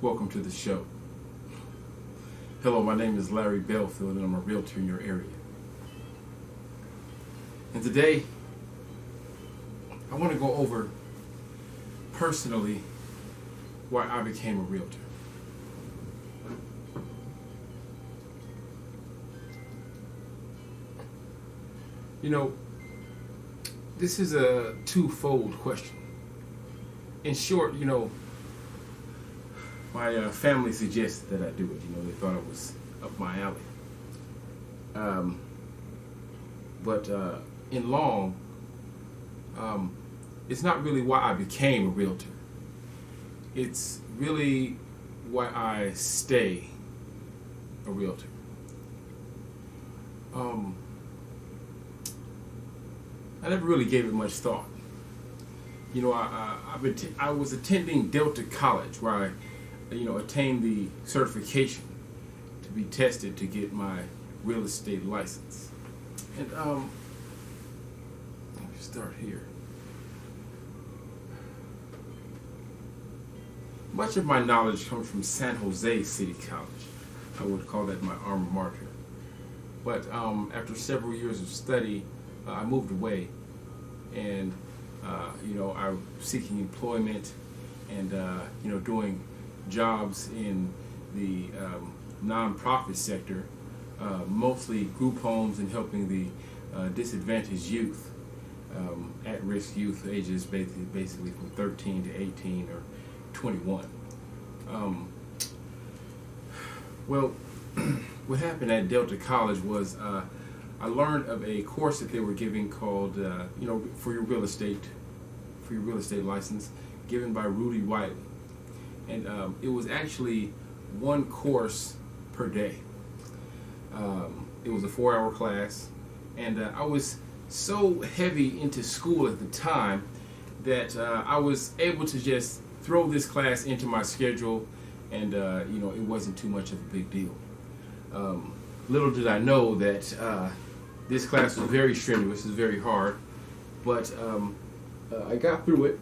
Welcome to the show. Hello, my name is Larry Belfield and I'm a realtor in your area. And today, I want to go over personally why I became a realtor. You know, this is a twofold question. In short, my family suggested that I do it. They thought it was up my alley. But in long, it's not really why I became a realtor. It's really why I stay a realtor. I never really gave it much thought. I was attending Delta College where I attained the certification to be tested to get my real estate license. And let me start here. Much of my knowledge comes from San Jose City College. I would call that my alma mater. But after several years of study, I moved away, and I was seeking employment and doing jobs in the nonprofit sector, mostly group homes and helping the disadvantaged youth, at-risk youth, ages basically from 13 to 18 or 21. Well, what happened at Delta College was I learned of a course that they were giving called, for your real estate license, given by Rudy Wiley. And it was actually one course per day. It was a 4-hour class, and I was so heavy into school at the time that I was able to just throw this class into my schedule, and it wasn't too much of a big deal. Little did I know that this class was very strenuous, it was very hard, but I got through it.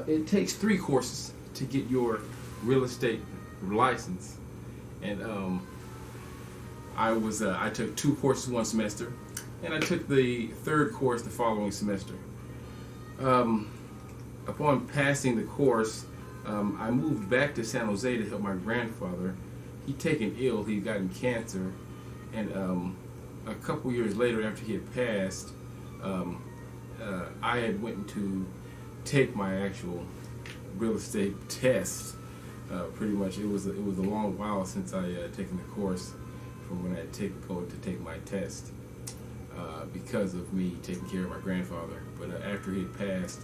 It takes 3 courses to get your real estate license, and I took 2 courses one semester, and I took the 3rd course the following semester. Upon passing the course, I moved back to San Jose to help my grandfather. He'd taken ill, he'd gotten cancer, and a couple years later, after he had passed, I had went to take my actual real estate test. Pretty much, it was a long while since I had taken the course from when I had to take my test because of me taking care of my grandfather. But after he had passed,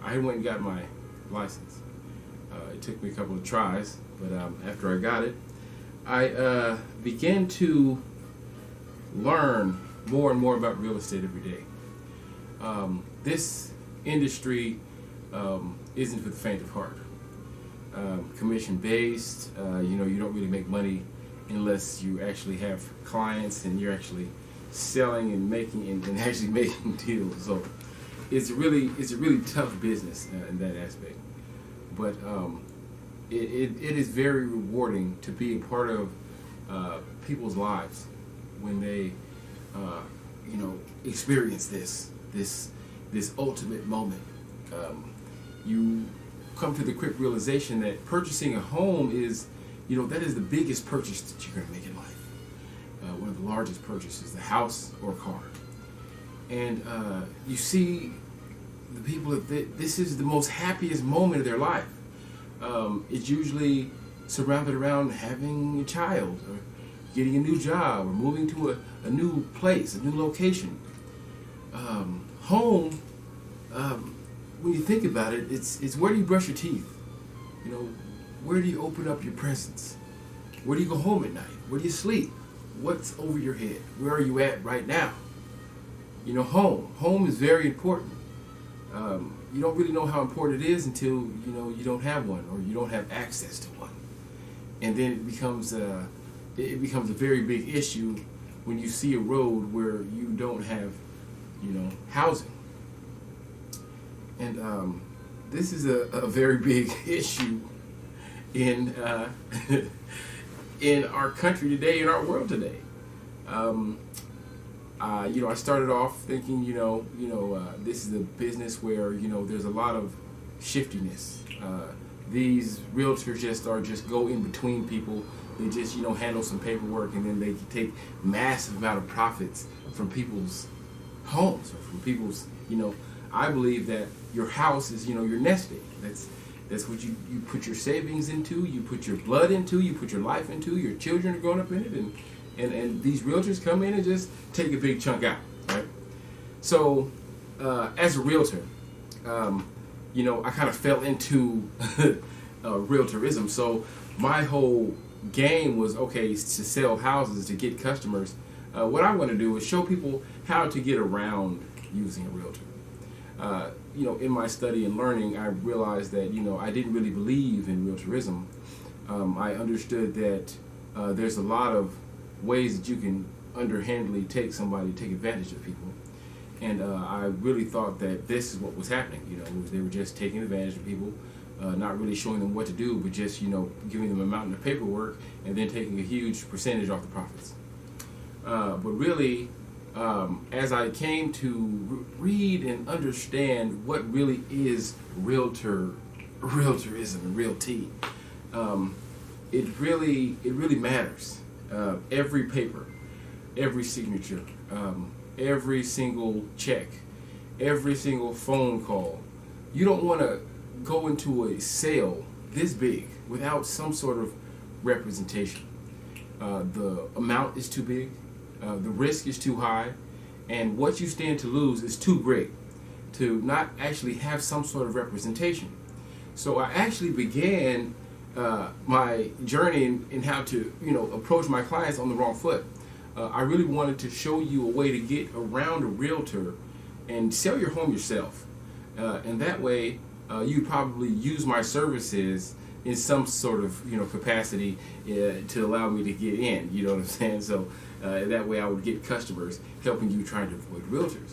I went and got my license. It took me a couple of tries, but after I got it, I began to learn more and more about real estate every day. This industry isn't for the faint of heart. Commission based, you don't really make money unless you actually have clients and you're actually selling and making and actually making deals. So it's a really tough business in that aspect. But it is very rewarding to be a part of people's lives when they experience this ultimate moment. You come to the quick realization that purchasing a home is, that is the biggest purchase that you're going to make in life. One of the largest purchases, the house or car. And you see the people that this is the most happiest moment of their life. It's usually surrounded around having a child or getting a new job or moving to a new place, a new location. Home, when you think about it, it's where do you brush your teeth? Where do you open up your presents? Where do you go home at night? Where do you sleep? What's over your head? Where are you at right now? Home. Home is very important. You don't really know how important it is until you don't have one or you don't have access to one, and then it becomes a very big issue when you see a road where you don't have housing. And this is a very big issue in in our country today, in our world today. I started off thinking, this is a business where, there's a lot of shiftiness. These realtors just go in between people. They just, handle some paperwork, and then they take massive amount of profits from people's homes or from people's, I believe that your house is, your nest egg. That's what you put your savings into, you put your blood into, you put your life into, your children are growing up in it, and these realtors come in and just take a big chunk out, right? So, as a realtor, I kind of fell into realtorism. So my whole game was, okay, to sell houses, to get customers. What I want to do is show people how to get around using a realtor. In my study and learning, I realized that, I didn't really believe in realtorism. I understood that there's a lot of ways that you can underhandedly take advantage of people. And I really thought that this is what was happening. They were just taking advantage of people, not really showing them what to do, but just, giving them a mountain of paperwork and then taking a huge percentage off the profits. But really, as I came to read and understand what really is realtorism and realty, it really matters. Every paper, every signature, every single check, every single phone call. You don't want to go into a sale this big without some sort of representation. The amount is too big. The risk is too high, and what you stand to lose is too great to not actually have some sort of representation. So I actually began my journey in how to approach my clients on the wrong foot. I really wanted to show you a way to get around a realtor and sell your home yourself, and that way you probably use my services in some sort of capacity to allow me to get in. You know what I'm saying? So that way I would get customers helping you trying to avoid realtors.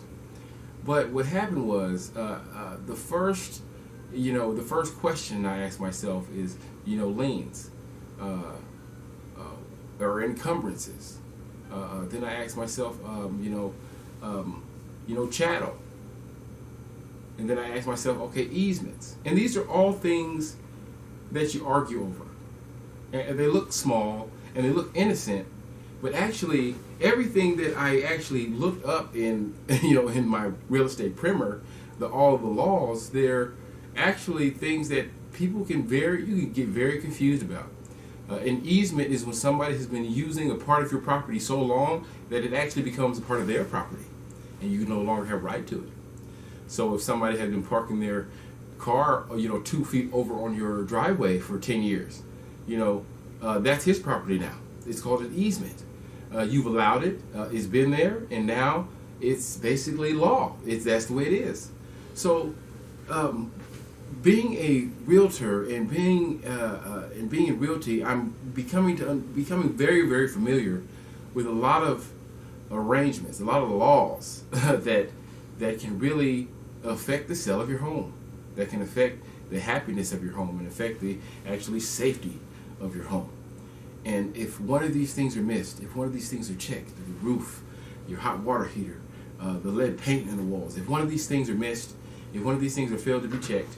But what happened was the first question I asked myself is liens or encumbrances. Then I asked myself chattel. And then I asked myself, okay, easements. And these are all things that you argue over. And they look small and they look innocent, but actually everything that I actually looked up in in my real estate primer, all the laws, they're actually things that you can get very confused about. An easement is when somebody has been using a part of your property so long that it actually becomes a part of their property, and you no longer have right to it. So if somebody had been parking their car, 2 feet over on your driveway for 10 years, that's his property now. It's called an easement. You've allowed it. It's been there, and now it's basically law. That's the way it is. So, being a realtor and being in realty, I'm becoming very, very familiar with a lot of arrangements, a lot of laws that can really affect the sale of your home, that can affect the happiness of your home and affect the actually safety of your home. And if one of these things are missed, if one of these things are checked, the roof, your hot water heater, the lead paint in the walls, if one of these things are missed, if one of these things are failed to be checked,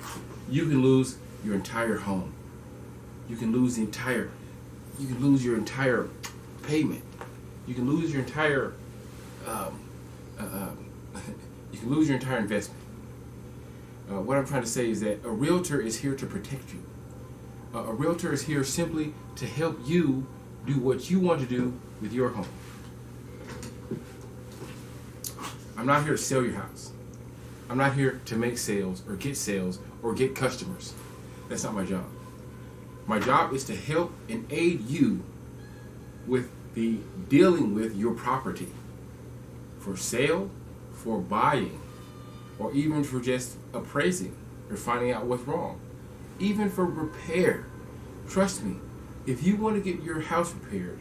you can lose your entire home. You can lose your entire payment. You can lose your entire investment. What I'm trying to say is that a realtor is here to protect you. A realtor is here simply to help you do what you want to do with your home. I'm not here to sell your house. I'm not here to make sales or get customers. That's not my job. My job is to help and aid you with the dealing with your property for sale, for buying, or even for just appraising or finding out what's wrong, even for repair. Trust me, if you want to get your house repaired,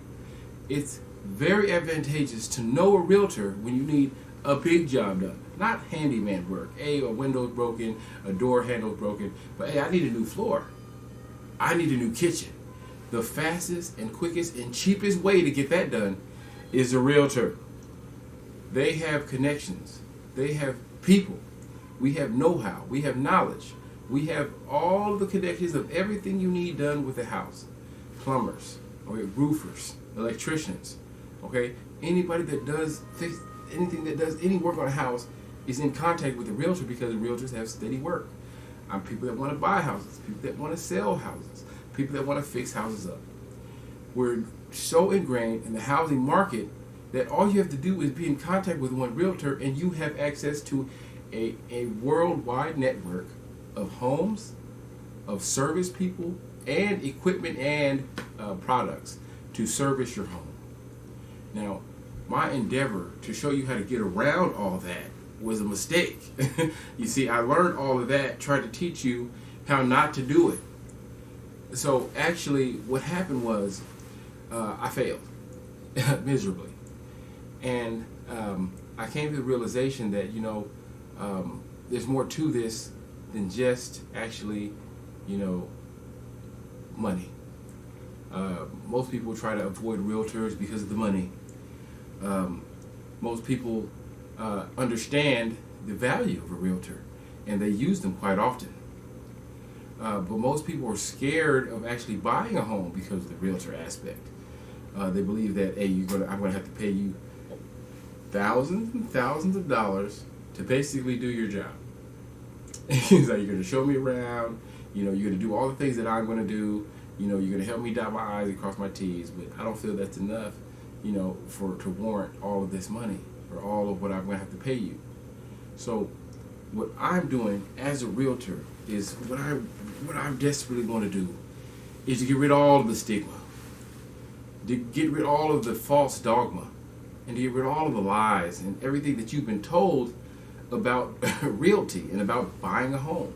it's very advantageous to know a realtor when you need a big job done. Not handyman work. A window's broken, a door handle's broken, but hey, I need a new floor. I need a new kitchen. The fastest and quickest and cheapest way to get that done is a realtor. They have connections. They have people. We have know-how. We have knowledge. We have all the connections of everything you need done with the house. Plumbers, okay, roofers, electricians, okay? Anybody that does fix anything, that does any work on a house is in contact with the realtor, because the realtors have steady work. People that want to buy houses, people that want to sell houses, people that want to fix houses up. We're so ingrained in the housing market that all you have to do is be in contact with one realtor, and you have access to a worldwide network of homes, of service people, and equipment and products to service your home. Now, my endeavor to show you how to get around all that was a mistake. You see, I learned all of that, tried to teach you how not to do it. So actually what happened was I failed miserably. And I came to the realization that, there's more to this than just actually, money. Most people try to avoid realtors because of the money. Most people understand the value of a realtor, and they use them quite often. But most people are scared of actually buying a home because of the realtor aspect. They believe that, hey, I'm going to have to pay you thousands and thousands of dollars to basically do your job. He's like, you're going to show me around, you're going to do all the things that I'm going to do, you're going to help me dot my I's and cross my T's, but I don't feel that's enough, to warrant all of this money or all of what I'm going to have to pay you. So what I'm doing as a realtor is what I'm desperately going to do is to get rid of all of the stigma, to get rid of all of the false dogma, and to get rid of all of the lies and everything that you've been told about realty and about buying a home.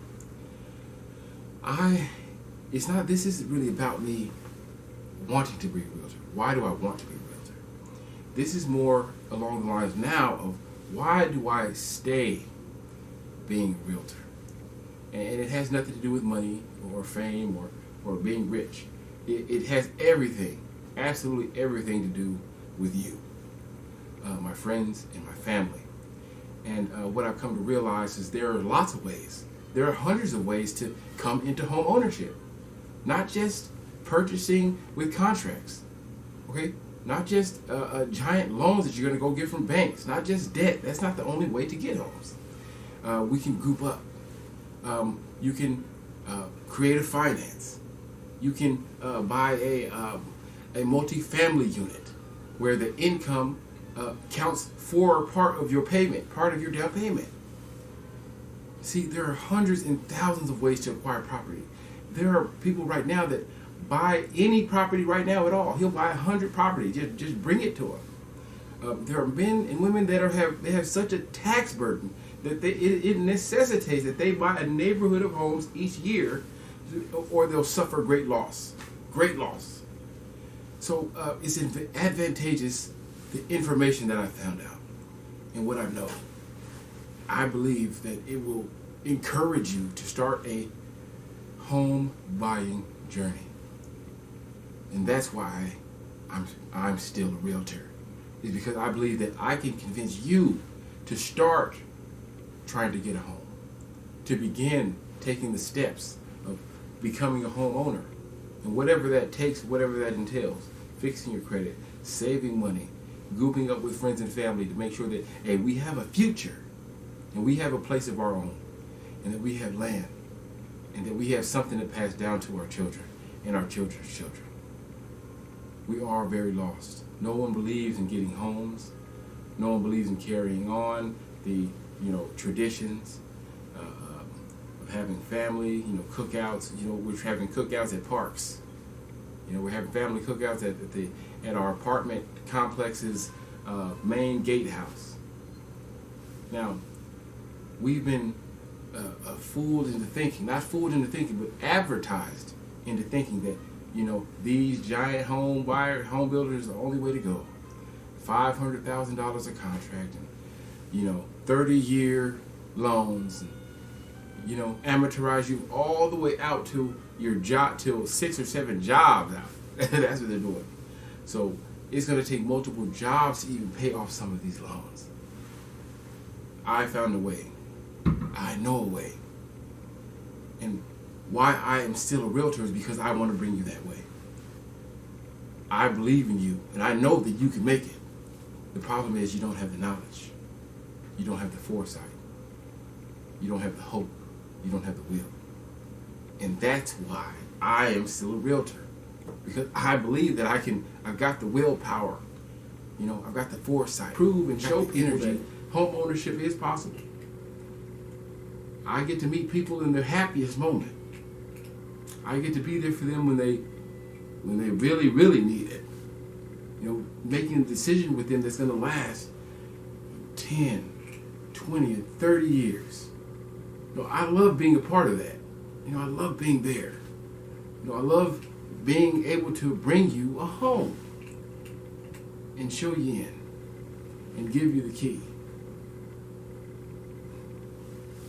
This isn't really about me wanting to be a realtor. Why do I want to be a realtor? This is more along the lines now of, why do I stay being a realtor? And it has nothing to do with money or fame or being rich. It has everything, absolutely everything to do with you, my friends and my family. And what I've come to realize is there are lots of ways. There are hundreds of ways to come into home ownership. Not just purchasing with contracts, okay? Not just giant loans that you're going to go get from banks. Not just debt. That's not the only way to get homes. We can group up. You can create a finance. You can buy a multi-family unit where the income counts for part of your payment, part of your down payment. See, there are hundreds and thousands of ways to acquire property. There are people right now that buy any property right now at all. He'll buy 100 properties. Just bring it to him. There are men and women that have such a tax burden that it necessitates that they buy a neighborhood of homes each year, or they'll suffer great loss. Great loss. So it's advantageous, the information that I found out and what I know. I believe that it will encourage you to start a home buying journey. And that's why I'm still a realtor. It's because I believe that I can convince you to start trying to get a home, to begin taking the steps of becoming a homeowner, and whatever that takes, whatever that entails, fixing your credit, saving money, grouping up with friends and family to make sure that, hey, we have a future, and we have a place of our own, and that we have land, and that we have something to pass down to our children and our children's children. We are very lost. No one believes in getting homes. No one believes in carrying on the traditions of having family, cookouts. We're having cookouts at parks. We're having family cookouts at our apartment complex's main gatehouse. Now, we've been fooled into thinking, not fooled into thinking, but advertised into thinking that these giant home builders are the only way to go. $500,000 a contract, and 30-year loans, and amateurize you all the way out to your job, till 6 or 7 jobs out. That's what they're doing. So it's going to take multiple jobs to even pay off some of these loans. I found a way. I know a way. And why I am still a realtor is because I want to bring you that way. I believe in you, and I know that you can make it. The problem is you don't have the knowledge. You don't have the foresight. You don't have the hope. You don't have the will. And that's why I am still a realtor. Because I believe that I've got the willpower. I've got the foresight. Prove and show people that home ownership is possible. I get to meet people in their happiest moment. I get to be there for them when they really, really need it. Making a decision with them that's going to last 10, 20, and 30 years. I love being a part of that. I love being there. I love being able to bring you a home and show you in and give you the key.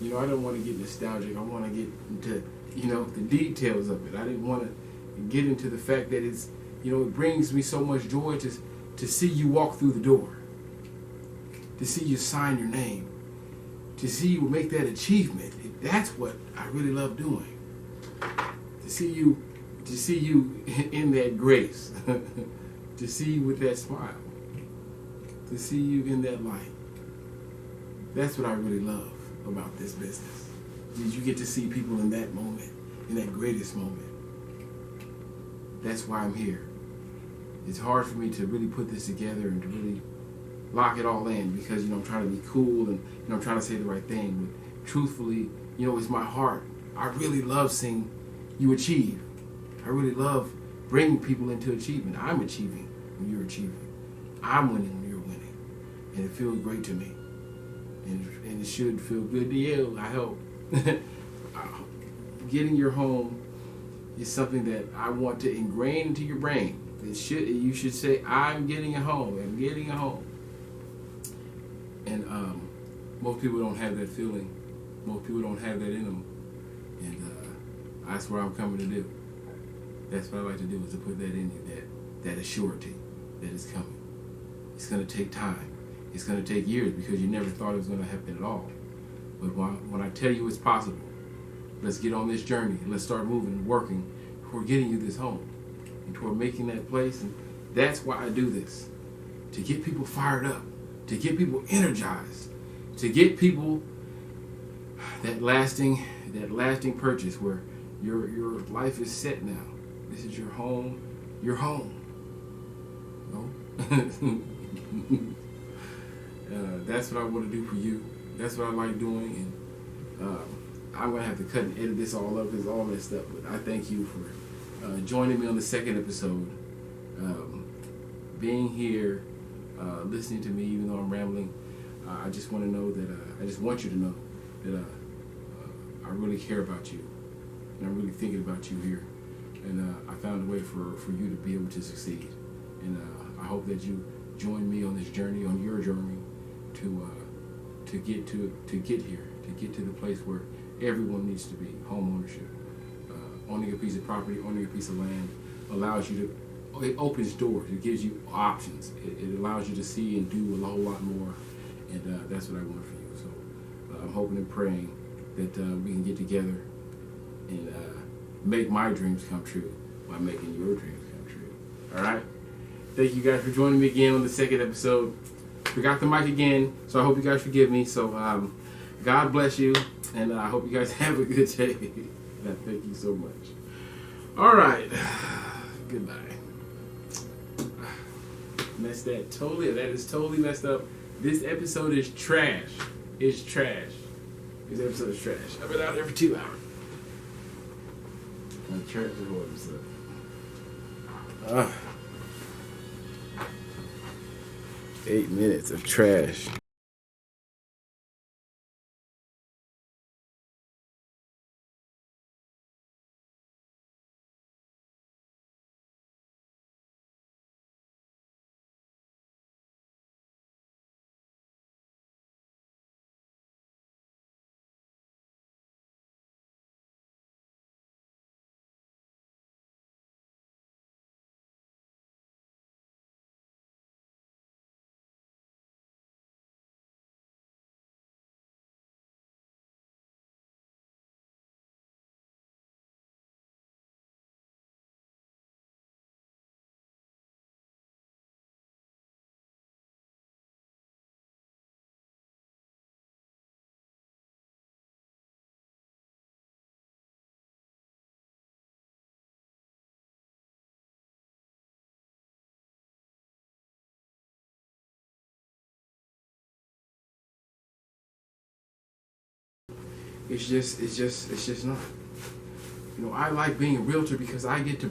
I don't want to get nostalgic. I want to get into, the details of it. I didn't want to get into the fact that it's, it brings me so much joy to see you walk through the door, to see you sign your name, to see you make that achievement. That's what I really love doing. To see you in that grace, to see you with that smile, to see you in that light. That's what I really love about this business. Is you get to see people in that moment, in that greatest moment. That's why I'm here. It's hard for me to really put this together and to really lock it all in because, I'm trying to be cool and, I'm trying to say the right thing. But truthfully, it's my heart. I really love seeing you achieve. I really love bringing people into achievement. I'm achieving when you're achieving. I'm winning when you're winning. And it feels great to me. And it should feel good to you, I hope. Getting your home is something that I want to ingrain into your brain. You should say, I'm getting a home. I'm getting a home. And most people don't have that feeling. Most people don't have that in them. And that's what I'm coming to do. That's what I like to do, is to put that in you, that assurity that it's coming. It's going to take time. It's going to take years because you never thought it was going to happen at all. But when I tell you it's possible, let's get on this journey. Let's start moving and working toward getting you this home and toward making that place. And that's why I do this, to get people fired up, to get people energized, to get people that lasting purchase where your life is set now. This is your home. Your home. That's what I want to do for you. That's what I like doing, and I'm gonna have to cut and edit this all up because it's all messed up. But I thank you for joining me on the second episode, being here, listening to me, even though I'm rambling. I just want to know that I just want you to know that I really care about you, and I'm really thinking about you here, and I found a way for you to be able to succeed, and I hope that you join me on this journey, on your journey, to get here, to get to the place where everyone needs to be. Home ownership, owning a piece of property, owning a piece of land, allows you to. It opens doors. It gives you options. It allows you to see and do a whole lot more, and that's what I want for you. So I'm hoping and praying that we can get together and make my dreams come true by making your dreams come true. All right. Thank you guys for joining me again on the second episode. Forgot the mic again, so I hope you guys forgive me. So God bless you, and I hope you guys have a good day. Thank you so much. All right. Goodbye. Messed that totally. That is totally messed up. This episode is trash. It's trash. This episode is trash. I've been out there for 2 hours. Trash is what episode. 8 minutes of trash. It's just not. You know, I like being a realtor because I get to